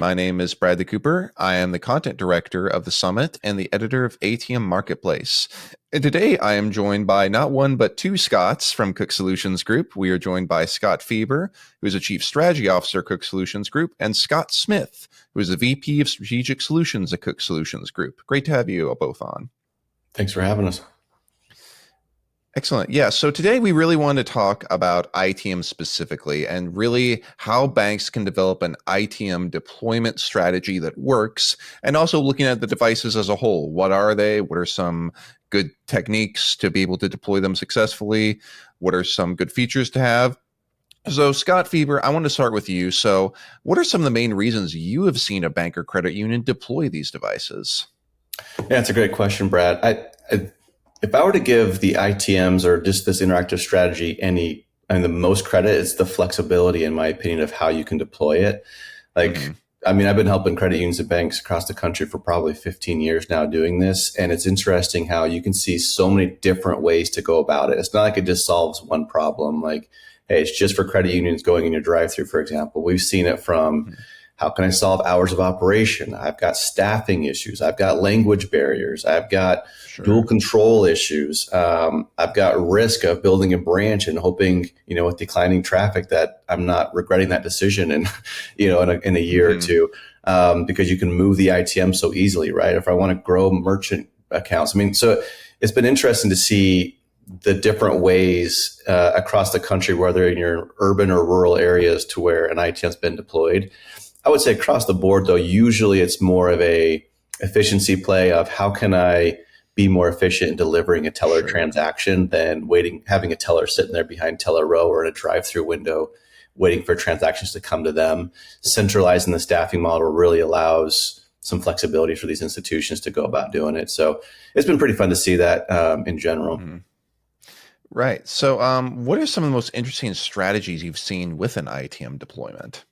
My name is Bradley Cooper. I am the content director of the summit and the editor of ATM Marketplace. And today I am joined by not one, but two Scotts from Cook Solutions Group. We are joined by Scott Fieber, who is the Chief Strategy Officer at Cook Solutions Group, and Scott Smith, who is the VP of Strategic Solutions at Cook Solutions Group. Great to have you both on. Thanks for having us. Excellent. Yeah. So today we really want to talk about ITM specifically and really how banks can develop an ITM deployment strategy that works, and also looking at the devices as a whole. What are they? What are some good techniques to be able to deploy them successfully? What are some good features to have? So Scott Fieber, I want to start with you. So what are some of the main reasons you have seen a bank or credit union deploy these devices? Yeah, that's a great question, Brad. If I were to give the ITMs or just this interactive strategy the most credit, it's the flexibility, in my opinion, of how you can deploy it. I've been helping credit unions and banks across the country for probably 15 years now doing this. And it's interesting how you can see so many different ways to go about it. It's not like it just solves one problem. Like, hey, it's just for credit unions going in your drive-through, for example. We've seen it from how can I solve hours of operation? I've got staffing issues. I've got language barriers. I've got dual control issues. I've got risk of building a branch and hoping, with declining traffic that I'm not regretting that decision in a year or two, because you can move the ITM so easily, right? If I want to grow merchant accounts. So it's been interesting to see the different ways across the country, whether in your urban or rural areas, to where an ITM has been deployed. I would say across the board, though, usually it's more of a efficiency play of how can I be more efficient in delivering a teller transaction than having a teller sitting there behind teller row or in a drive-through window waiting for transactions to come to them. Centralizing the staffing model really allows some flexibility for these institutions to go about doing it. So it's been pretty fun to see that in general. Mm-hmm. Right. So what are some of the most interesting strategies you've seen with an ITM deployment?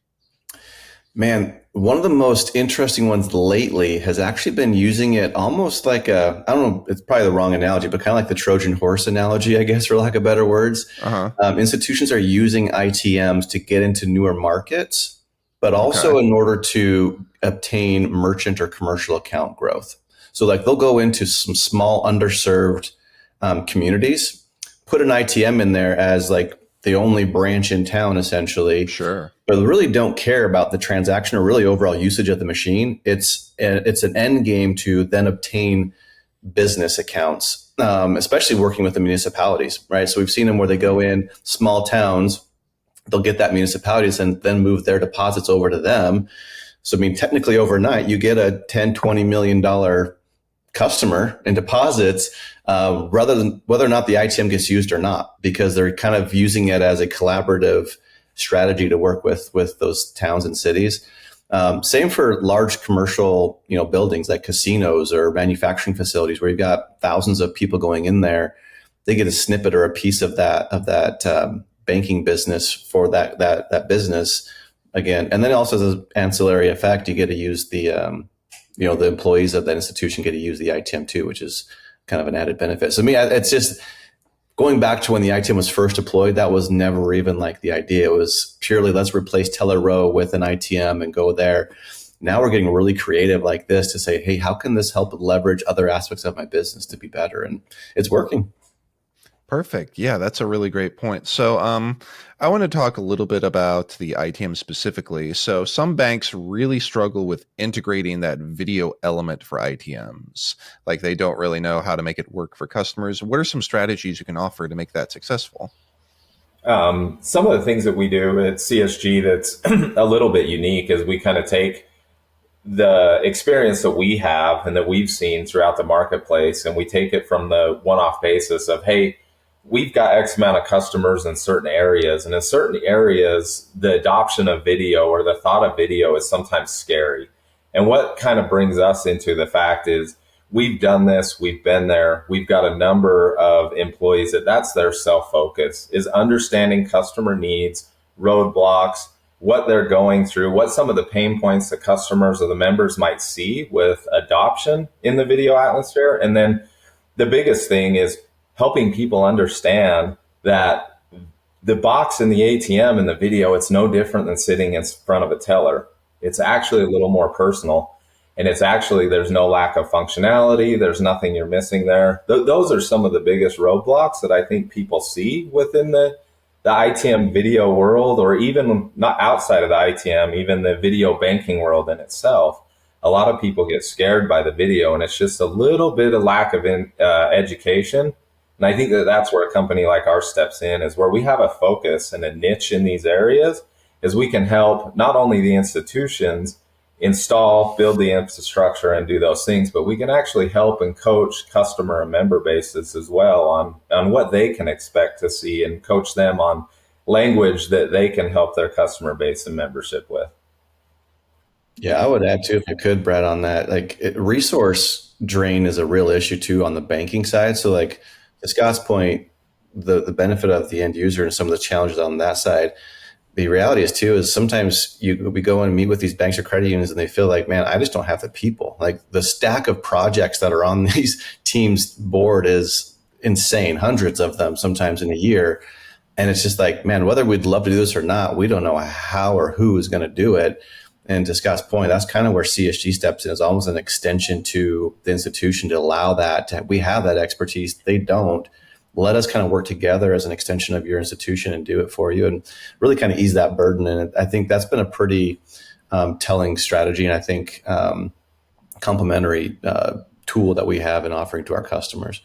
Man, one of the most interesting ones lately has actually been using it almost like I don't know, it's probably the wrong analogy, but kind of like the Trojan horse analogy, I guess, for lack of better words. Institutions are using ITMs to get into newer markets, but also in order to obtain merchant or commercial account growth. So like they'll go into some small underserved communities, put an ITM in there as like the only branch in town, essentially. Sure. But they really don't care about the transaction or really overall usage of the machine. It's an end game to then obtain business accounts, especially working with the municipalities, right? So we've seen them where they go in small towns, they'll get that municipalities and then move their deposits over to them. So, technically overnight, you get a $10, $20 million customer in deposits, rather than whether or not the ITM gets used or not, because they're kind of using it as a collaborative strategy to work with those towns and cities. Same for large commercial, buildings like casinos or manufacturing facilities where you've got thousands of people going in there. They get a snippet or a piece of that banking business for that business again. And then it also has an ancillary effect. You get to use the employees of that institution get to use the ITM too, which is kind of an added benefit. So it's just going back to when the ITM was first deployed, that was never even like the idea. It was purely let's replace teller row with an ITM and go there. Now we're getting really creative like this to say, hey, how can this help leverage other aspects of my business to be better? And it's working. Perfect. Yeah, that's a really great point. So I want to talk a little bit about the ITM specifically. So some banks really struggle with integrating that video element for ITMs. Like they don't really know how to make it work for customers. What are some strategies you can offer to make that successful? Some of the things that we do at CSG that's a little bit unique is we kind of take the experience that we have and that we've seen throughout the marketplace, and we take it from the one-off basis of, hey, we've got X amount of customers in certain areas. And in certain areas, the adoption of video or the thought of video is sometimes scary. And what kind of brings us into the fact is we've done this, we've been there, we've got a number of employees that's their self-focus, is understanding customer needs, roadblocks, what they're going through, what some of the pain points the customers or the members might see with adoption in the video atmosphere. And then the biggest thing is helping people understand that the box in the ATM and the video, it's no different than sitting in front of a teller. It's actually a little more personal. And it's actually, there's no lack of functionality. There's nothing you're missing there. Those are some of the biggest roadblocks that I think people see within the ITM video world, or even not outside of the ITM, even the video banking world in itself. A lot of people get scared by the video, and it's just a little bit of lack of education. And I think that that's where a company like ours steps in, is where we have a focus and a niche in these areas, is we can help not only the institutions install, build the infrastructure and do those things, but we can actually help and coach customer and member bases as well on what they can expect to see, and coach them on language that they can help their customer base and membership with. Yeah, I would add too, if I could, Brad, on that. Resource drain is a real issue too on the banking side. So, like to Scott's point, the benefit of the end user and some of the challenges on that side. The reality is too is sometimes we go and meet with these banks or credit unions, and they feel like, man, I just don't have the people. Like the stack of projects that are on these teams' board is insane, hundreds of them sometimes in a year. And it's just like, man, whether we'd love to do this or not, we don't know how or who is going to do it. And to Scott's point, that's kind of where CSG steps in, is almost an extension to the institution to allow that. We have that expertise. They don't. Let us kind of work together as an extension of your institution and do it for you, and really kind of ease that burden. And I think that's been a pretty telling strategy, and I think complementary tool that we have in offering to our customers.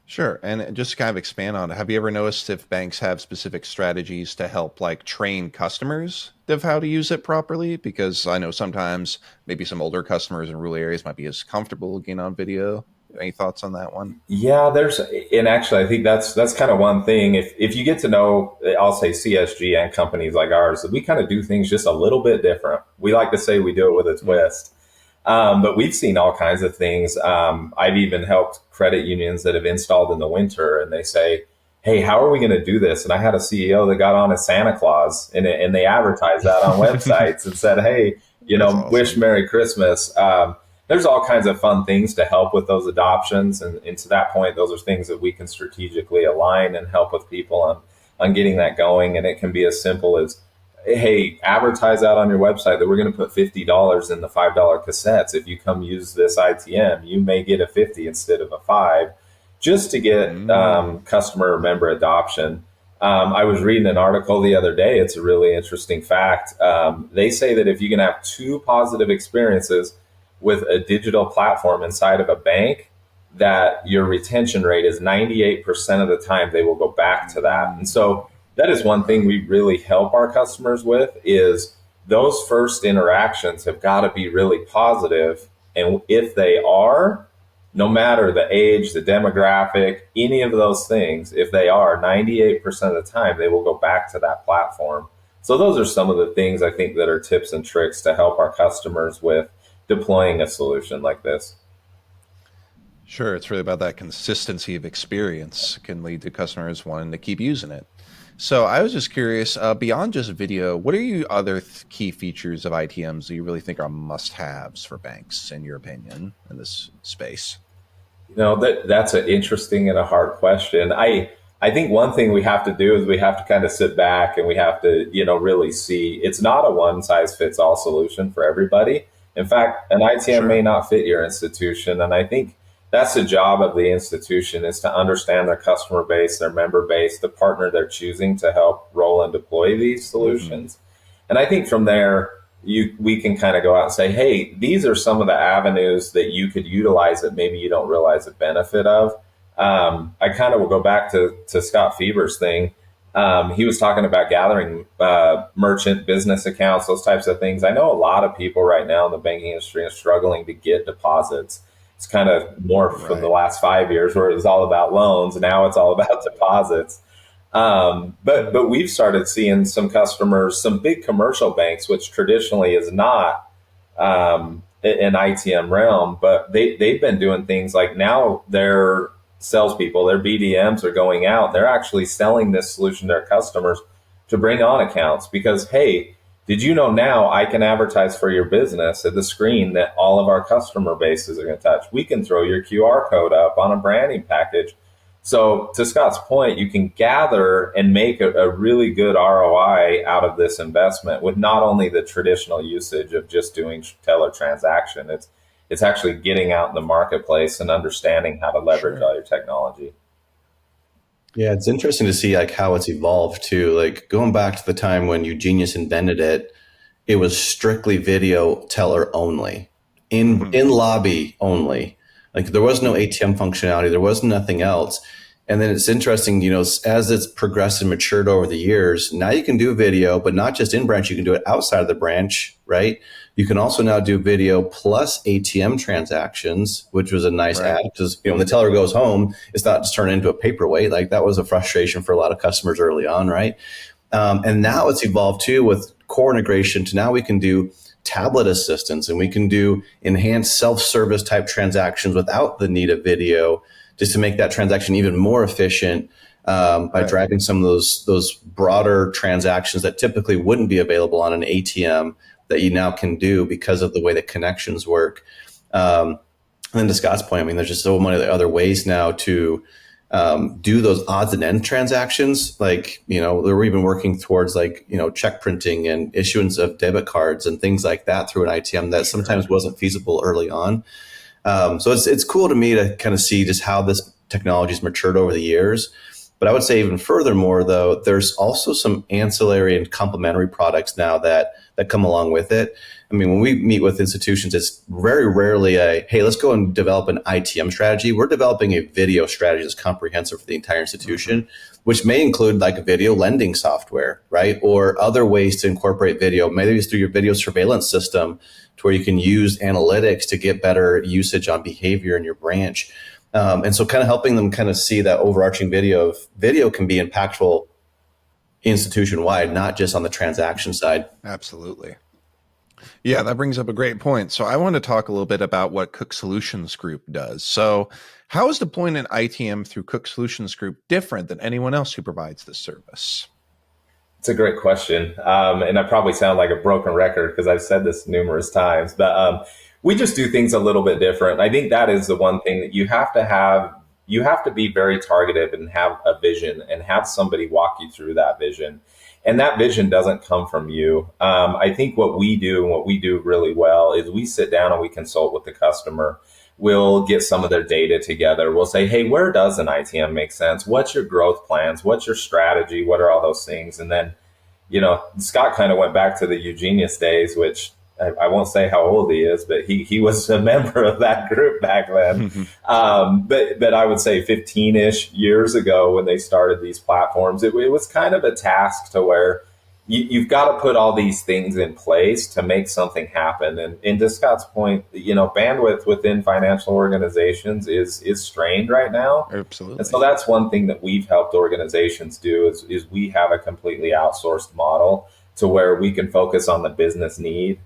Sure. And just to kind of expand on it, have you ever noticed if banks have specific strategies to help like train customers of how to use it properly? Because I know sometimes maybe some older customers in rural areas might be as comfortable looking on video. Any thoughts on that one? Yeah, and actually, I think that's kind of one thing. If you get to know, I'll say CSG and companies like ours, we kind of do things just a little bit different. We like to say we do it with a twist. But we've seen all kinds of things. I've even helped credit unions that have installed in the winter, and they say, hey, how are we going to do this? And I had a CEO that got on as Santa Claus, and they advertised that on websites and said, hey, Awesome. Wish Merry Christmas. There's all kinds of fun things to help with those adoptions. And to that point, those are things that we can strategically align and help with people on getting that going. And it can be as simple as, hey, advertise out on your website that we're going to put $50 in the $5 cassettes. If you come use this ITM, you may get a 50 instead of a 5, just to get customer or member adoption. I was reading an article the other day. It's a really interesting fact. They say that if you can have 2 positive experiences with a digital platform inside of a bank, that your retention rate is 98% of the time they will go back to that. And so that is one thing we really help our customers with, is those first interactions have got to be really positive. And if they are, no matter the age, the demographic, any of those things, if they are, 98% of the time, they will go back to that platform. So those are some of the things I think that are tips and tricks to help our customers with deploying a solution like this. Sure. It's really about that consistency of experience can lead to customers wanting to keep using it. So I was just curious, beyond just video, what are you other key features of ITMs that you really think are must-haves for banks, in your opinion, in this space? That's an interesting and a hard question. I think one thing we have to do is we have to kind of sit back and we have to, really see it's not a one size fits all solution for everybody. In fact, an ITM may not fit your institution. And I think that's the job of the institution, is to understand their customer base, their member base, the partner they're choosing to help roll and deploy these solutions. And I think from there, we can kind of go out and say, hey, these are some of the avenues that you could utilize that maybe you don't realize the benefit of. I kind of will go back to Scott Fieber's thing. He was talking about gathering merchant business accounts, those types of things. I know a lot of people right now in the banking industry are struggling to get deposits. It's kind of morphed from the last 5 years, where it was all about loans. Now it's all about deposits. But we've started seeing some customers, some big commercial banks, which traditionally is not an ITM realm, but they've been doing things like, now their salespeople, their BDMs are going out. They're actually selling this solution to their customers to bring on accounts, because, hey, did you know now I can advertise for your business at the screen that all of our customer bases are going to touch? We can throw your QR code up on a branding package. So to Scott's point, you can gather and make a really good ROI out of this investment with not only the traditional usage of just doing teller transaction. It's actually getting out in the marketplace and understanding how to leverage Sure. all your technology. Yeah, it's interesting to see like how it's evolved too. Like going back to the time when Eugenius invented it, it was strictly video teller only, Hmm. in lobby only. Like there was no ATM functionality, there was nothing else. And then it's interesting, as it's progressed and matured over the years, now you can do video, but not just in branch, you can do it outside of the branch, right? You can also now do video plus ATM transactions, which was a nice Right. add because when the teller goes home, it's not just turned into a paperweight. Like that was a frustration for a lot of customers early on, right? And now it's evolved too with core integration to now we can do tablet assistance and we can do enhanced self-service type transactions without the need of video, just to make that transaction even more efficient, by Right. driving some of those broader transactions that typically wouldn't be available on an ATM that you now can do because of the way the connections work. And then to Scott's point, I mean, there's just so many other ways now to do those odds and end transactions. Like, they're even working towards like, check printing and issuance of debit cards and things like that through an ITM that Sure. sometimes wasn't feasible early on. So it's cool to me to kind of see just how this technology has matured over the years. But I would say even furthermore, though, there's also some ancillary and complementary products now that come along with it. I mean, when we meet with institutions, it's very rarely hey, let's go and develop an ITM strategy. We're developing a video strategy that's comprehensive for the entire Hmm. institution, which may include like a video lending software, right? Or other ways to incorporate video. Maybe it's through your video surveillance system to where you can use analytics to get better usage on behavior in your branch. And so kind of helping them kind of see that overarching video can be impactful institution wide, not just on the transaction side. Absolutely. Yeah, that brings up a great point. So I want to talk a little bit about what Cook Solutions Group does. So how is deploying an ITM through Cook Solutions Group different than anyone else who provides this service? It's a great question. And I probably sound like a broken record because I've said this numerous times, but we just do things a little bit different. I think that is the one thing that you have to have. You have to be very targeted and have a vision and have somebody walk you through that vision. And that vision doesn't come from you. I think what we do and what we do really well is we sit down and we consult with the customer. We'll get some of their data together. We'll say, hey, where does an ITM make sense? What's your growth plans? What's your strategy? What are all those things? And then, Scott kind of went back to the Eugenius days, which I won't say how old he is, but he was a member of that group back then. But I would say 15-ish years ago when they started these platforms, it was kind of a task to where you've got to put all these things in place to make something happen. And to Scott's point, bandwidth within financial organizations is strained right now. And so Absolutely. that's one thing that we've helped organizations do is we have a completely outsourced model to where we can focus on the business need,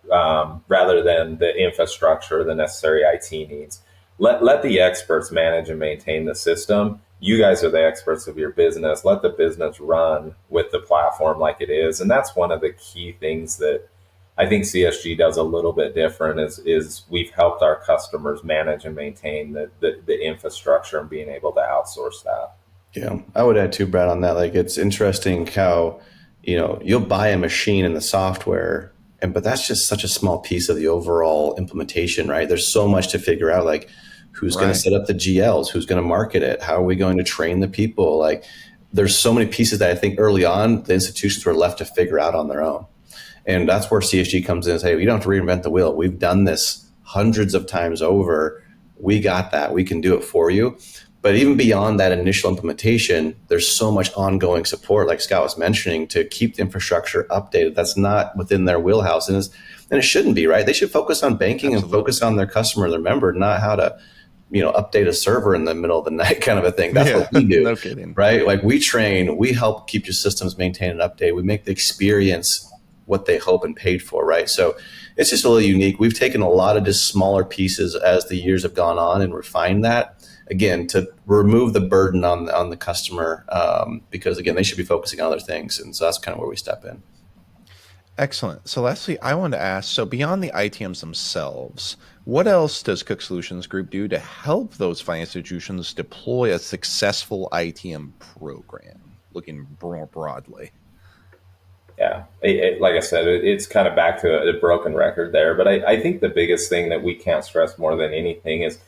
rather than the infrastructure, the necessary IT needs. Let the experts manage and maintain the system. You guys are the experts of your business. Let the business run with the platform like it is. And that's one of the key things that I think CSG does a little bit different is we've helped our customers manage and maintain the infrastructure and being able to outsource that. Yeah, I would add too, Brad, on that. Like, it's interesting how, you'll buy a machine and the software, but that's just such a small piece of the overall implementation, right? There's so much to figure out, like who's going to Right. set up the GLs, who's going to market it, how are we going to train the people? Like, there's so many pieces that I think early on the institutions were left to figure out on their own. And that's where CSG comes in and say, we don't have to reinvent the wheel. We've done this hundreds of times over. We got that. We can do it for you. But even beyond that initial implementation, there's so much ongoing support, like Scott was mentioning, to keep the infrastructure updated. That's not within their wheelhouse. And it shouldn't be, right? They should focus on banking and focus Absolutely. on their customer, their member, not how to, update a server in the middle of the night kind of a thing. That's Yeah, what we do, no kidding. right? Like we train, we help keep your systems maintained and updated. We make the experience what they hope and paid for, right? So it's just a little unique. We've taken a lot of just smaller pieces as the years have gone on and refined that again to remove the burden on the customer, because again they should be focusing on other things, and so that's kind of where we step in. Excellent. So lastly, I want to ask, so beyond the ITMs themselves, what else does Cook Solutions Group do to help those financial institutions deploy a successful ITM program, looking more broadly? Yeah, like I said, it's kind of back to a broken record there. But I think the biggest thing that we can't stress more than anything is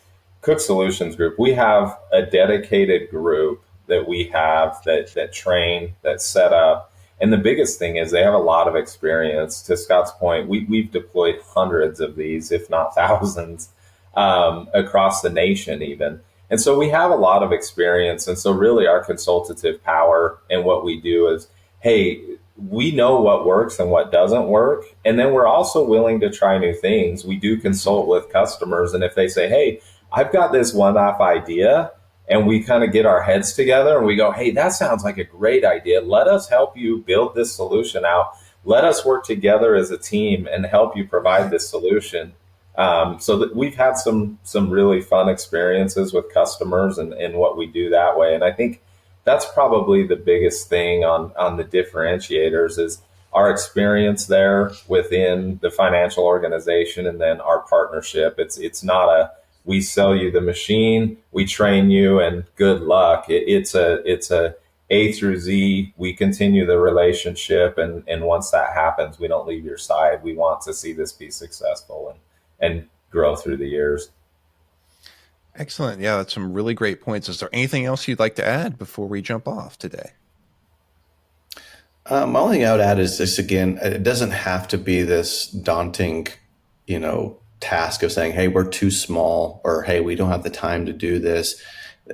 Cook Solutions Group. We have a dedicated group that we have that train, that set up. And the biggest thing is they have a lot of experience. To Scott's point, we've deployed hundreds of these, if not thousands, across the nation, even. And so we have a lot of experience. And so, really, our consultative power and what we do is, hey, we know what works and what doesn't work. And then we're also willing to try new things. We do consult with customers. And if they say, hey, I've got this one off idea, and we kind of get our heads together and we go, hey, that sounds like a great idea. Let us help you build this solution out. Let us work together as a team and help you provide this solution. So that we've had some really fun experiences with customers and what we do that way. And I think that's probably the biggest thing on the differentiators is our experience there within the financial organization, and then our partnership. It's not a we sell you the machine, we train you, and good luck. It's a A through Z. We continue the relationship, and once that happens, we don't leave your side. We want to see this be successful and grow through the years. Excellent. Yeah, that's some really great points. Is there anything else you'd like to add before we jump off today? My only thing I would add is this again, it doesn't have to be this daunting, task of saying, hey, we're too small, or hey, we don't have the time to do this.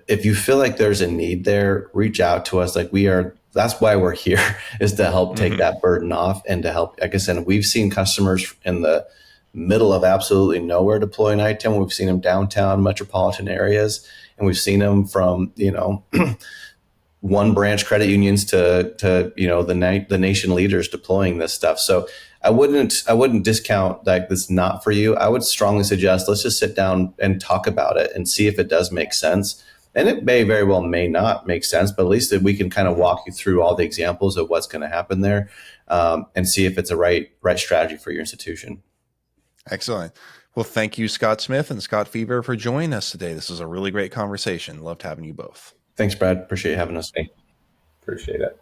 If you feel like there's a need there, reach out to us. That's why we're here is to help take that burden off and to help. Like I said, we've seen customers in the middle of absolutely nowhere deploying ITM. We've seen them downtown metropolitan areas, and we've seen them from, one branch credit unions to the nation leaders deploying this stuff. So I wouldn't discount that this not for you. I would strongly suggest let's just sit down and talk about it and see if it does make sense. And it may very well may not make sense, but at least that we can kind of walk you through all the examples of what's going to happen there, and see if it's a right strategy for your institution. Excellent. Well, thank you, Scott Smith and Scott Fieber, for joining us today. This was a really great conversation. Loved having you both. Thanks, Brad. Appreciate you having us. Appreciate it.